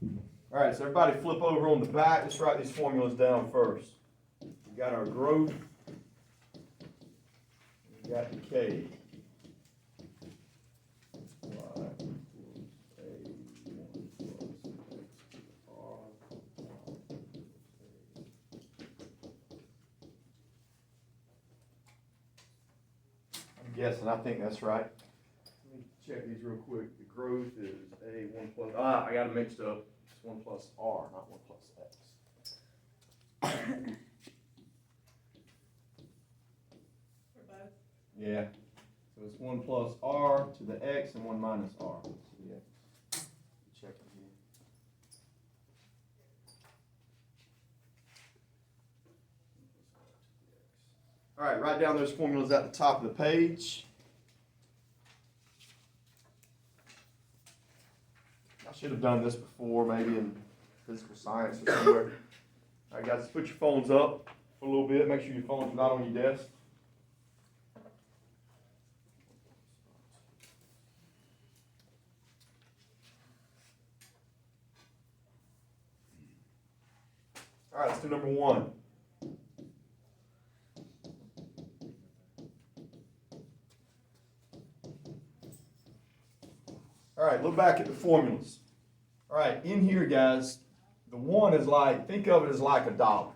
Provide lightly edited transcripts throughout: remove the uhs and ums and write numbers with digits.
All right, so everybody flip over on the back. Let's write these formulas down first. We got our growth. We got decay. Y equals A1 plus R. I'm guessing, I think that's right. Let me check these real quick. The growth is A1 plus, I got it mixed up. It's 1 plus R, not 1 plus X. For both? Yeah. So it's 1 plus R to the X and 1 minus R. So yeah. Check it here. All right, write down those formulas at the top of the page. I should have done this before, maybe in physical science or somewhere. All right, guys, put your phones up for a little bit. Make sure your phone's not on your desk. All right, let's do number 1. All right, look back at the formulas. All right, in here, guys, the 1 is like, think of it as like a dollar.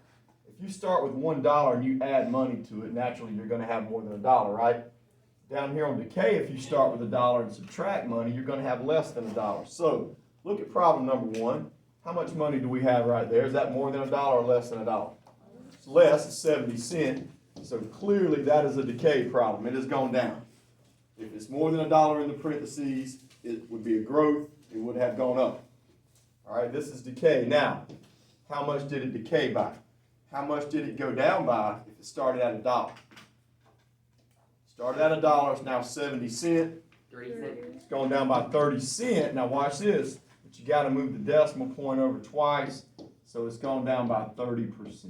If you start with $1 and you add money to it, naturally you're going to have more than $1, right? Down here on decay, if you start with $1 and subtract money, you're going to have less than $1. So look at problem number 1. How much money do we have right there? Is that more than $1 or less than $1? It's less, it's 70 cents. So clearly that is a decay problem. It has gone down. If it's more than $1 in the parentheses, it would be a growth. It would have gone up. All right, this is decay. Now, how much did it decay by? How much did it go down by if it started at $1? Started at $1, it's now 70 cents. 30 cents. It's gone down by 30 cents. Now watch this, but you got to move the decimal point over twice, so it's gone down by 30%. So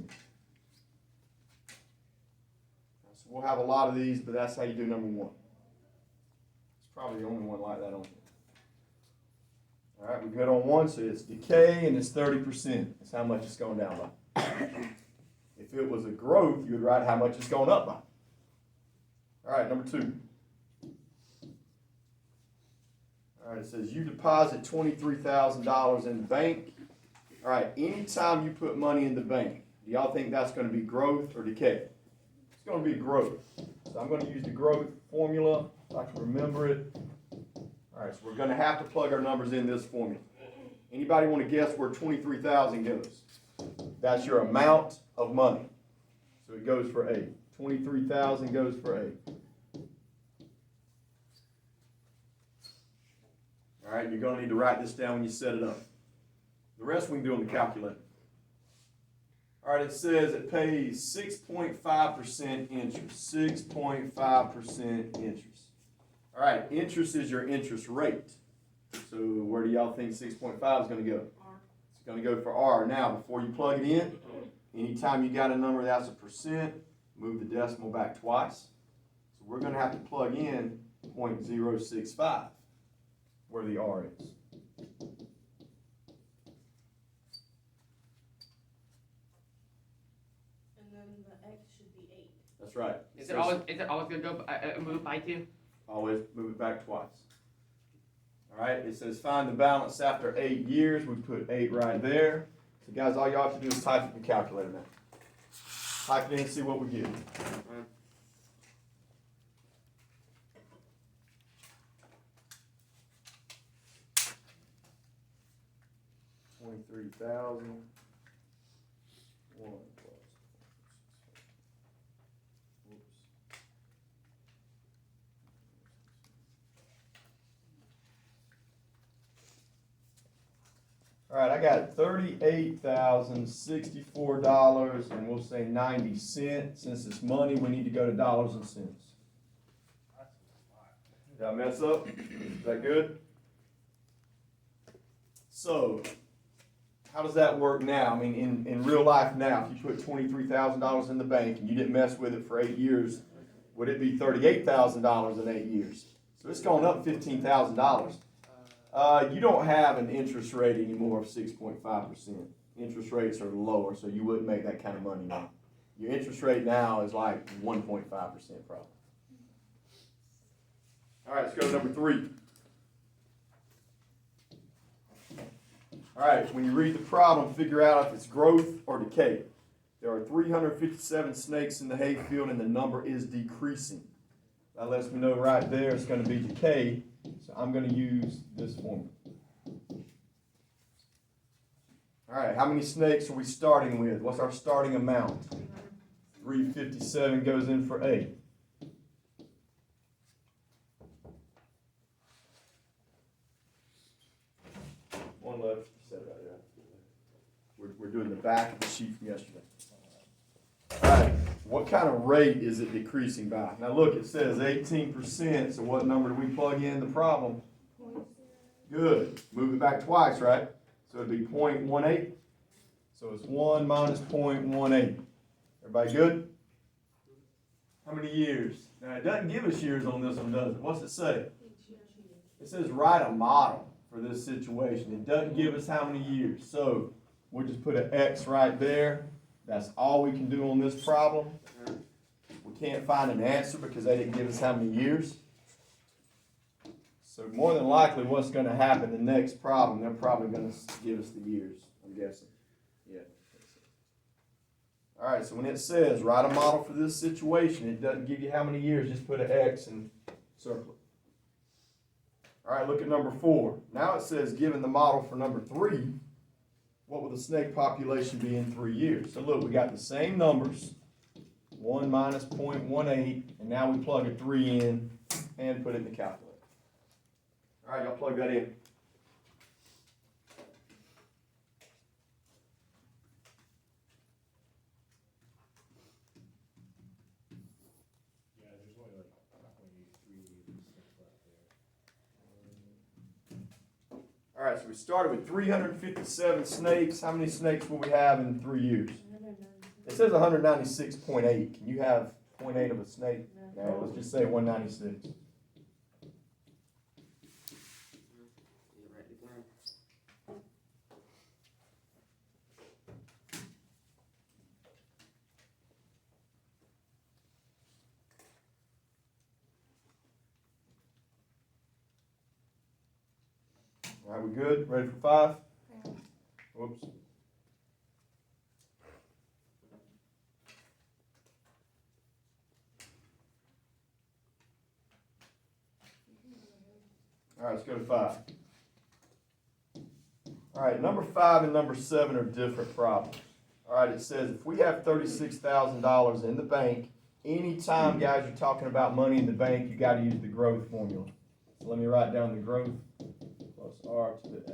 we'll have a lot of these, but that's how you do number 1. It's probably the only one like that on here. All right, we're good on 1, so it's decay and it's 30%. That's how much it's gone down by. If it was a growth, you would write how much it's gone up by. All right, number 2. All right, it says you deposit $23,000 in the bank. All right, anytime you put money in the bank, do y'all think that's going to be growth or decay? It's going to be growth. So I'm going to use the growth formula so I can remember it. All right, so we're going to have to plug our numbers in this formula. Anybody want to guess where 23,000 goes? That's your amount of money. So it goes for A. 23,000 goes for A. All right, you're going to need to write this down when you set it up. The rest we can do on the calculator. All right, it says it pays 6.5% interest. 6.5% interest. All right, interest is your interest rate. So where do y'all think 6.5 is going to go? R. It's going to go for R. Now, before you plug it in, anytime you got a number that's a percent, move the decimal back twice. So we're going to have to plug in 0.065 where the R is. And then the X should be 8. That's right. Is it always gonna go move by 2? Always move it back twice. All right, it says find the balance after 8 years. We put 8 right there. So guys, all y'all have to do is type it in the calculator now. Type it in and see what we get. 23,000. 1 plus. Whoops. All right, I got $38,064, and we'll say 90 cents. Since it's money, we need to go to dollars and cents. Did I mess up? Is that good? So, how does that work now? I mean, in real life now, if you put $23,000 in the bank and you didn't mess with it for 8 years, would it be $38,000 in 8 years? So it's going up $15,000. You don't have an interest rate anymore of 6.5%. Interest rates are lower, so you wouldn't make that kind of money now. Your interest rate now is like 1.5% probably. All right, let's go to number 3. All right, when you read the problem, figure out if it's growth or decay. There are 357 snakes in the hay field and the number is decreasing. That lets me know right there it's going to be decay, so I'm going to use this formula. All right, how many snakes are we starting with? What's our starting amount? 357 goes in for A. One left. Set it right there. We're doing the back of the sheet from yesterday. All right, what kind of rate is it decreasing by? Now look, it says 18%, so what number do we plug in the problem? Good. Move it back twice, right? So it'd be 0.18. So it's 1 minus 0.18. Everybody good? How many years? Now it doesn't give us years on this one, does it? What's it say? It says write a model for this situation. It doesn't give us how many years. So we'll just put an X right there. That's all we can do on this problem. We can't find an answer because they didn't give us how many years. So more than likely what's going to happen the next problem, they're probably going to give us the years, I'm guessing. Yeah. All right, so when it says write a model for this situation, it doesn't give you how many years, just put an X and circle it. All right, look at number 4. Now it says given the model for number 3, what will the snake population be in 3 years? So look, we got the same numbers, 1 minus 0.18, and now we plug a 3 in and put it in the calculator. All right, y'all plug that in. Yeah, there's only like 23 snakes left there. All right, so we started with 357 snakes. How many snakes will we have in 3 years? It says 196.8. Can you have 0.8 of a snake? No, let's just say 196. All right, we good? Ready for 5? Whoops. All right, let's go to 5. All right, number 5 and number 7 are different problems. All right, it says if we have $36,000 in the bank, anytime, guys, you're talking about money in the bank, you got to use the growth formula. So let me write down the growth plus R to the X.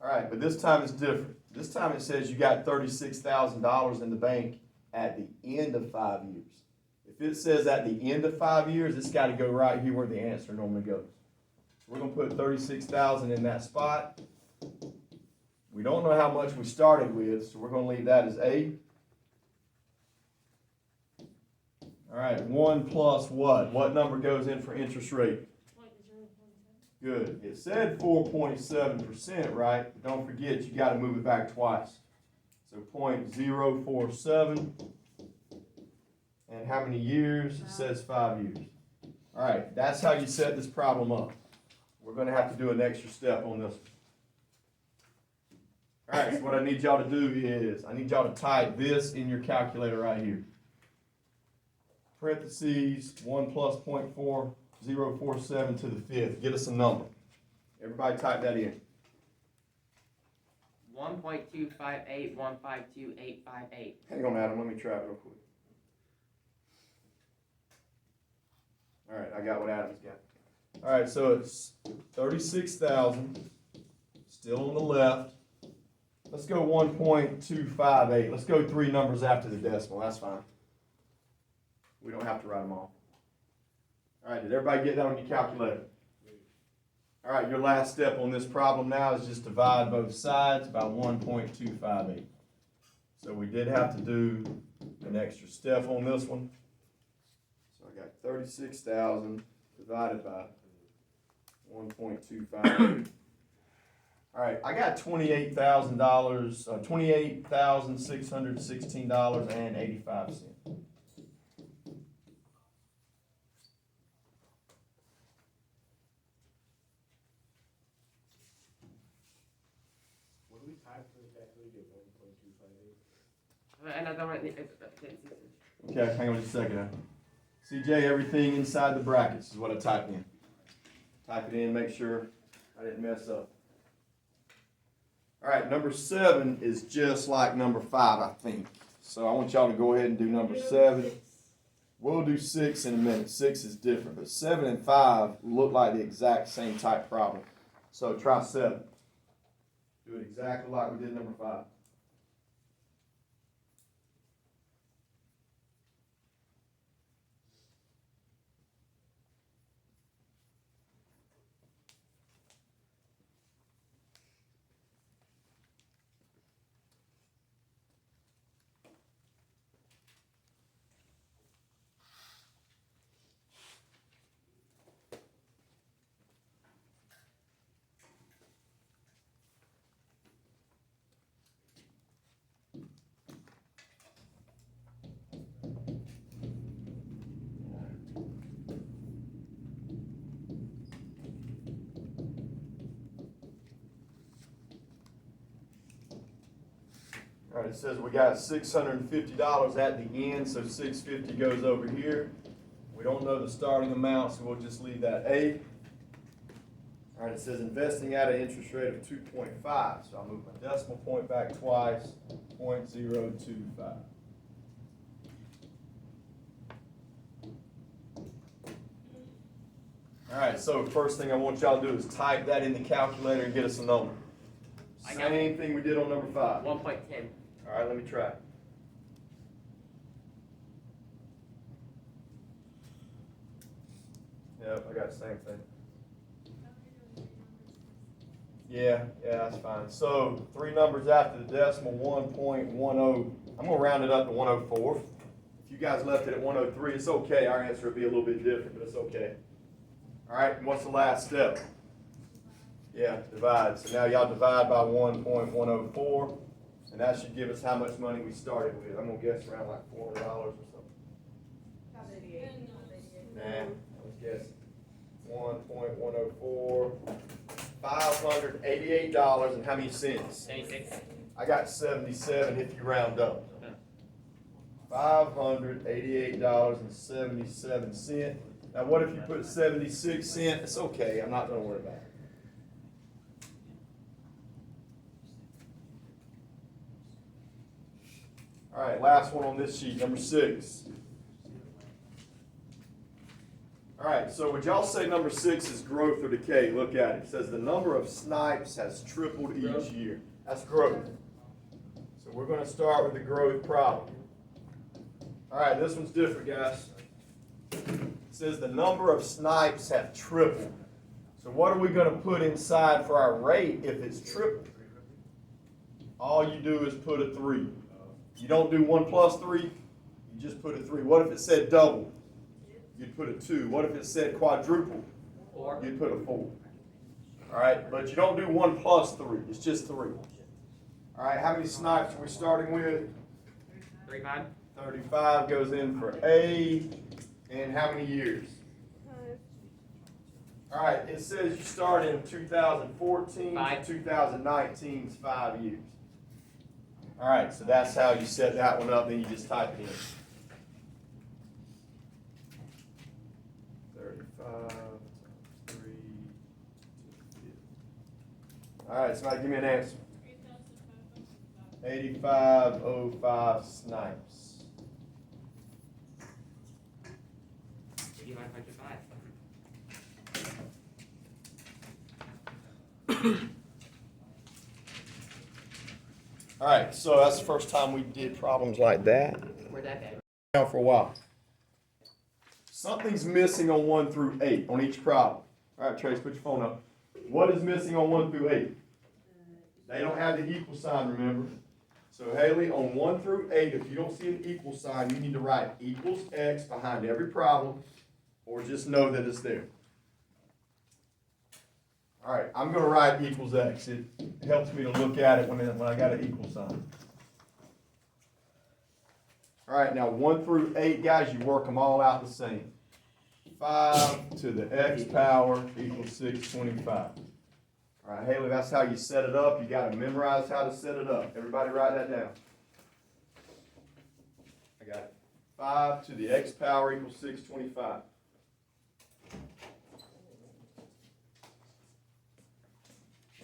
All right, but this time it's different. This time it says you got $36,000 in the bank at the end of 5 years. If it says at the end of 5 years, it's got to go right here where the answer normally goes. So we're going to put 36,000 in that spot. We don't know how much we started with, so we're going to leave that as A. All right, 1 plus what? What number goes in for interest rate? Good. It said 4.7%, right? But don't forget, you got to move it back twice. So 0.047. And how many years? It says 5 years. All right, that's how you set this problem up. We're going to have to do an extra step on this. All right, so what I need y'all to do is, I need y'all to type this in your calculator right here. Parentheses, 1 plus 0.4047 to the 5th. Get us a number. Everybody type that in. 1.258152858. Hang on, Adam, let me try it real quick. All right, I got what Adam's got. All right, so it's 36,000, still on the left. Let's go 1.258. Let's go 3 numbers after the decimal. That's fine. We don't have to write them all. All right, did everybody get that on your calculator? All right, your last step on this problem now is just divide both sides by 1.258. So we did have to do an extra step on this one. So I got 36,000 divided by 1.25. All right, I got $28,000, $28,616.85. What do we type for the calculator, 1.258? And I don't really, Okay, hang on just a second now. CJ, everything inside the brackets is what I typed in. Type it in, make sure I didn't mess up. All right, number 7 is just like number 5, I think. So I want y'all to go ahead and do number 7. We'll do 6 in a minute. 6 is different, but 7 and 5 look like the exact same type problem. So try 7. Do it exactly like we did number 5. All right, it says we got $650 at the end, so $650 goes over here. We don't know the starting amount, so we'll just leave that A. All right, it says investing at an interest rate of 2.5, so I'll move my decimal point back twice, 0.025. All right, so first thing I want y'all to do is type that in the calculator and get us a number. I got Same thing we did on number 5. 1.10. All right, let me try. Yep, I got the same thing. Yeah, that's fine. So 3 numbers after the decimal, 1.10. I'm gonna round it up to 104. If you guys left it at 103, it's okay. Our answer would be a little bit different, but it's okay. All right, and what's the last step? Yeah, divide. So now y'all divide by 1.104, and that should give us how much money we started with. I'm gonna guess around like $400 or something. Nah, I was guessing. 1.104, $588, and how many cents? 76. I got 77 if you round up. $588.77. Now what if you put 76 cents? It's okay, I'm not gonna worry about it. All right, last one on this sheet, number 6. All right, so would y'all say number 6 is growth or decay? Look at it. It says the number of snipes has tripled each year. That's growth. So we're going to start with the growth problem. All right, this one's different, guys. It says the number of snipes have tripled. So what are we going to put inside for our rate if it's tripled? All you do is put a 3. You don't do 1 plus 3, you just put a 3. What if it said double? You'd put a 2. What if it said quadruple? 4. You'd put a 4. All right, but you don't do 1 plus 3. It's just 3. All right, how many snipes are we starting with? 35. 35 goes in for A. And how many years? All right, it says you start in 2014 5. to 2019 is 5 years. All right, so that's how you set that one up. Then you just type it in. 35, 3, 2, all right, somebody give me an answer. 8505 snipes. 8505. All right, so that's the first time we did problems like that. Where'd that go? Now for a while. Something's missing on 1 through 8 on each problem. All right, Trace, put your phone up. What is missing on 1 through 8? They don't have the equal sign, remember? So Haley, on 1 through 8, if you don't see an equal sign, you need to write equals X behind every problem, or just know that it's there. Alright, I'm gonna write equals X. It helps me to look at it when I got an equal sign. Alright, now 1 through 8, guys, you work them all out the same. 5 to the X power equals 625. Alright, Haley, that's how you set it up. You gotta memorize how to set it up. Everybody write that down. I got it. 5 to the X power equals 625.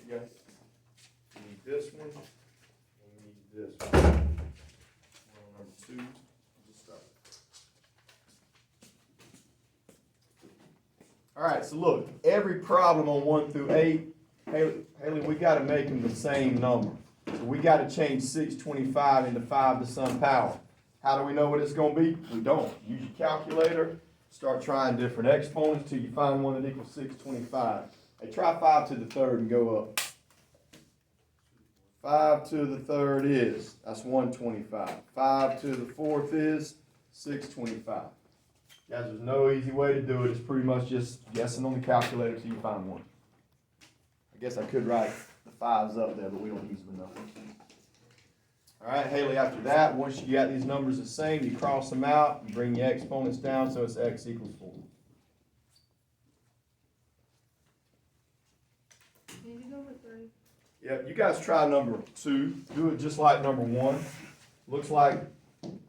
You guys, we need this one, and we need this one. We're on number 2. Just start. Alright, so look, every problem on 1 through 8, Haley, we gotta make them the same number. So we gotta change 625 into 5 to some power. How do we know what it's gonna be? We don't. Use your calculator, start trying different exponents till you find one that equals 625. Hey, try 5 to the third and go up. 5 to the third is, that's 125. 5 to the fourth is 625. Guys, there's no easy way to do it. It's pretty much just guessing on the calculator till you find one. I guess I could write the 5s up there, but we don't use them enough. Alright, Haley, after that, once you got these numbers the same, you cross them out, you bring your exponents down so it's x equals 4. Can you go with 3? Yeah, you guys try number 2. Do it just like number 1. Looks like an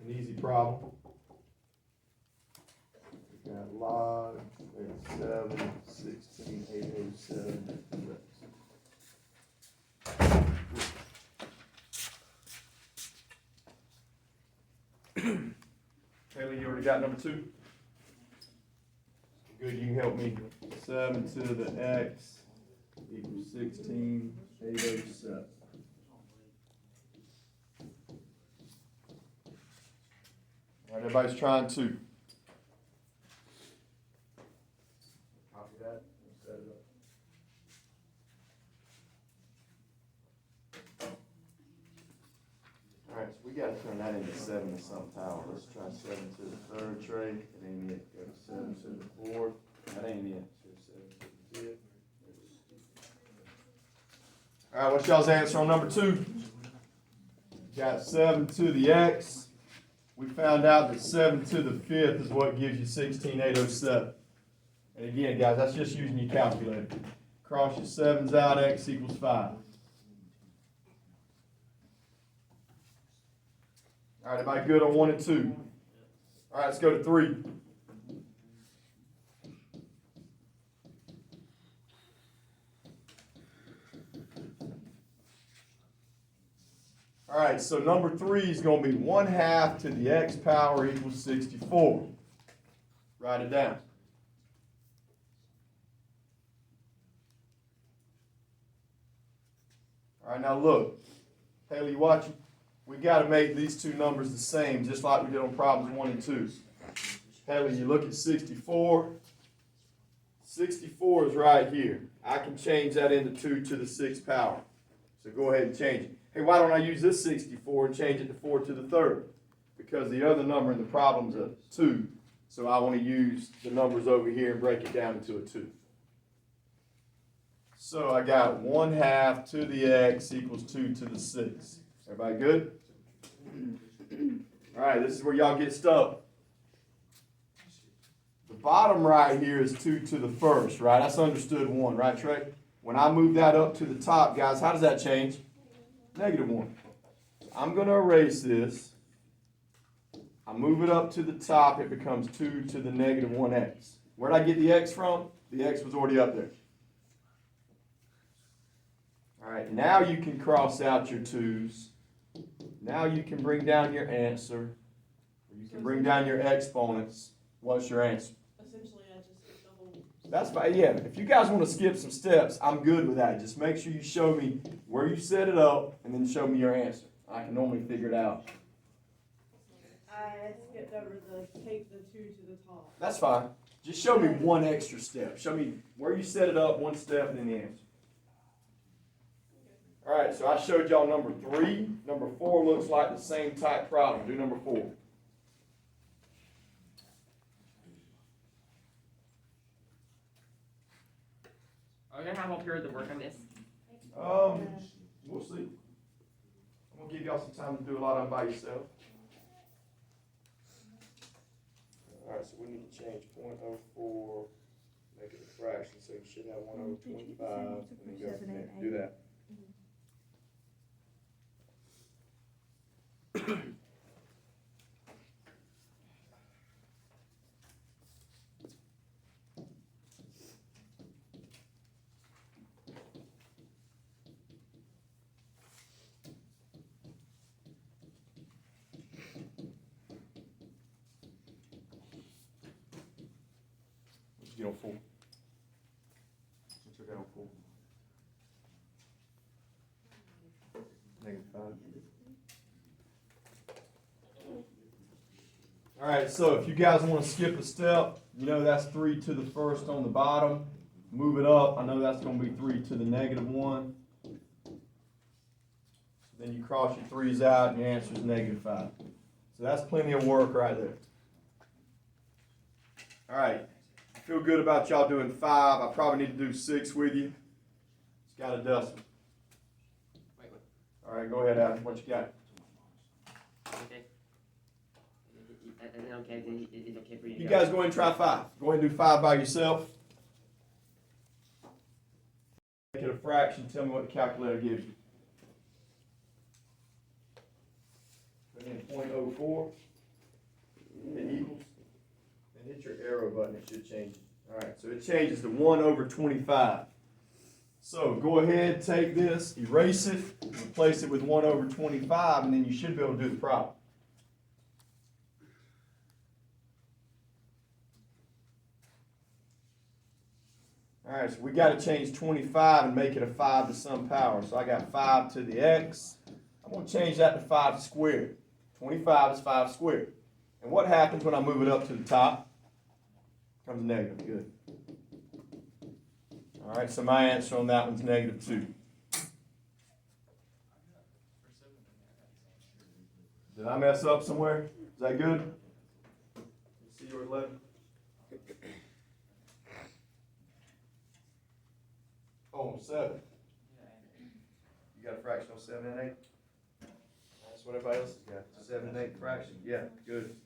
easy problem. We got log 7, 16, 807. Haley, you already got number 2? Good, you can help me. 7 to the x equals 16, 807. All right, everybody's trying to. Copy that and set it up. All right, so we got to turn that into 7 to some power. Let's try 7 to the third tray. It ain't it. Go to 7 to the fourth. That ain't it. So 7 to the fifth. All right, what's y'all's answer on number 2? Got 7 to the x. We found out that 7 to the 5th is what gives you 16,807. And again, guys, that's just using your calculator. Cross your 7's out, x equals 5. All right, everybody good on 1 and 2? All right, let's go to 3. All right, so number 3 is going to be 1/2 to the x power equals 64. Write it down. All right, now look. Haley, you watching? We got to make these two numbers the same, just like we did on problems 1 and 2. Haley, you look at 64. 64 is right here. I can change that into 2 to the 6th power. So go ahead and change it. Hey, why don't I use this 64 and change it to 4 to the 3rd? Because the other number in the problem is a 2. So I want to use the numbers over here and break it down into a 2. So I got 1/2 to the x equals 2 to the 6th. Everybody good? All right, this is where y'all get stuck. The bottom right here is 2 to the 1st, right? That's understood 1, right, Trey? When I move that up to the top, guys, how does that change? -1. I'm going to erase this. I move it up to the top, it becomes 2 to the -1x. Where'd I get the x from? The x was already up there. All right, now you can cross out your 2's. Now you can bring down your answer. You can bring down your exponents. What's your answer? Essentially, I just did the whole. That's fine, yeah. If you guys want to skip some steps, I'm good with that. Just make sure you show me where you set it up and then show me your answer. I can normally figure it out. I skipped over the take the 2 to the top. That's fine. Just show me one extra step. Show me where you set it up, one step, and then the answer. All right, so I showed y'all number 3. Number 4 looks like the same type problem. Do number 4. Are we gonna have all period to work on this? We'll see. I'm gonna give y'all some time to do a lot of them by yourself. Alright, so we need to change .04, make it a fraction, so you should have 1/25, and then go from there. Do that. What'd you get on 4? What you got on 4? -5. All right, so if you guys want to skip a step, you know that's 3 to the first on the bottom. Move it up. I know that's going to be 3 to the -1. Then you cross your 3's out, and your answer is -5. So that's plenty of work right there. All right, I feel good about y'all doing 5. I probably need to do 6 with you. It's got a dust. Wait. All right, go ahead, Adam. What you got? Okay. Is it okay? Is it okay for you? You guys go ahead and try 5. Go ahead and do 5 by yourself. Make it a fraction. Tell me what the calculator gives you. Put in .04. It equals. And hit your arrow button. It should change it. All right. So it changes to 1/25. So go ahead, take this, erase it, replace it with 1/25, and then you should be able to do the problem. All right, so we got to change 25 and make it a 5 to some power. So I got 5 to the x. I'm going to change that to 5 squared. 25 is 5 squared. And what happens when I move it up to the top? Comes negative. Good. All right, so my answer on that one's -2. Did I mess up somewhere? Is that good? See yours 11? Oh, 7. You got a fraction on 7 and 8? That's what everybody else has got. 7 and 8 fraction. Yeah, good.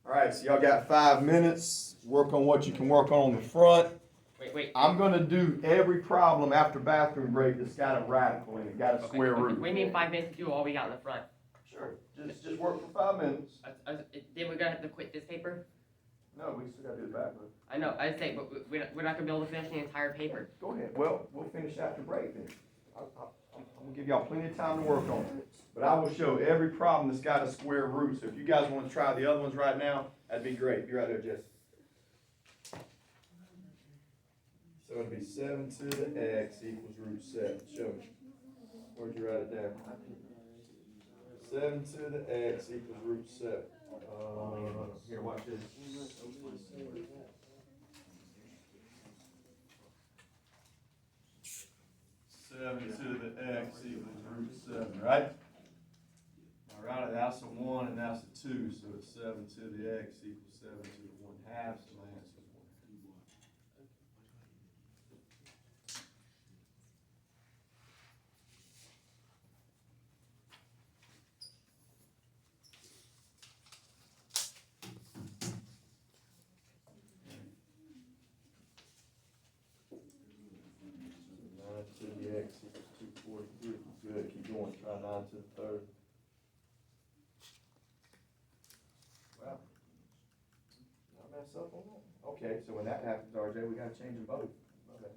All right, so y'all got 5 minutes. Work on what you can work on the front. Wait. I'm gonna do every problem after bathroom break that's got a radical in it, got a square root. We need 5 minutes to do all we got in the front. Sure, just work for 5 minutes. Then we're gonna have to quit this paper? No, we still gotta do the back room. I know, I say, but we're not gonna be able to finish the entire paper. Go ahead, well, we'll finish after break then. I'm gonna give y'all plenty of time to work on it. But I will show every problem that's got a square root, so if you guys wanna try the other ones right now, that'd be great. Be right there, Jesse. So it'd be 7 to the x equals √7. Show me. Where'd you write it down? 7 to the x equals √7. Here, watch this. 7 to the x equals √7, right? All right, that's a 1 and that's a 2, so it's 7 to the x equals 7 to the 1/2, so my answer is 1. To the x equals 243. Good, keep going. Try 9 to the third. Wow. Did I mess up on that? Okay, so when that happens, RJ, we gotta change them both. Okay.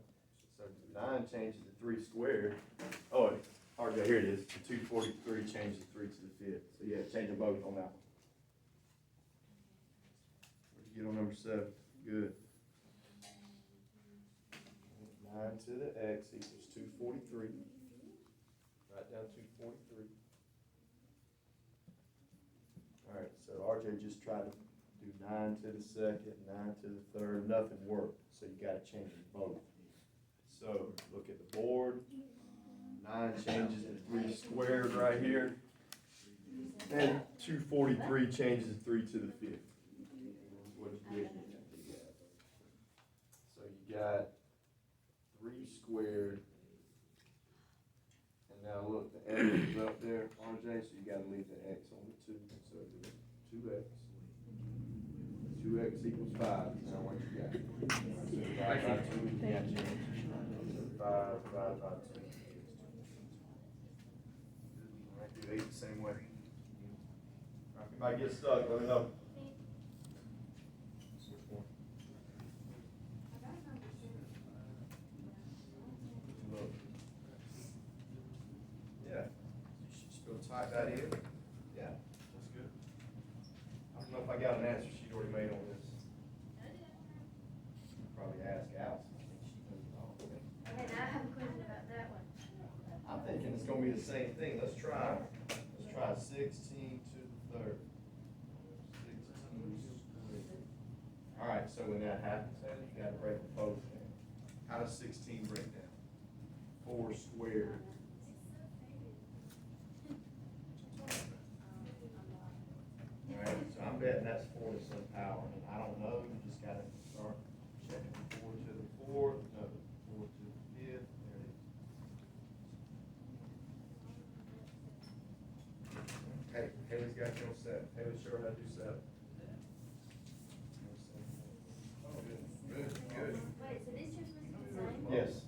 So 9 changes to 3 squared. Oh, RJ, here it is. The 243 changes to 3 to the 5th. So yeah, change them both on that one. What'd you get on number 7? Good. 9 to the x equals 243. Write down 243. All right, so RJ just tried to do 9 to the second, 9 to the third. Nothing worked, so you got to change them both. So look at the board. 9 changes to 3 squared right here. And 243 changes to 3 to the 5th. What is big? So you got three squared. And now look, the X is up there, RJ, so you gotta leave the X on the two, so do 2X. 2X equals 5, now what you got? So divide by 2, you got your answer. 5 divided by 2. Alright, do 8 the same way. Alright, if anybody gets stuck, let me know. Which one? Look. Yeah, you should just go type that in. Yeah, that's good. I don't know if I got an answer sheet already made on this. Probably ask Allison. I think she knows it all. Okay, now I have a question about that one. I'm thinking it's gonna be the same thing. Let's try 16 to the third. 16 squared. All right, so when that happens, then you gotta break the both down. How does 16 break down? 4 squared. All right, so I'm betting that's 4 to some power, and I don't know, you just gotta start checking 4 to the 4th, no, 4 to the 5th, there it is. Hey, Haley's got you on 7. Haley, sure how to do 7. Oh, good, good, good. Wait, so these two supposed to be the same? Yes.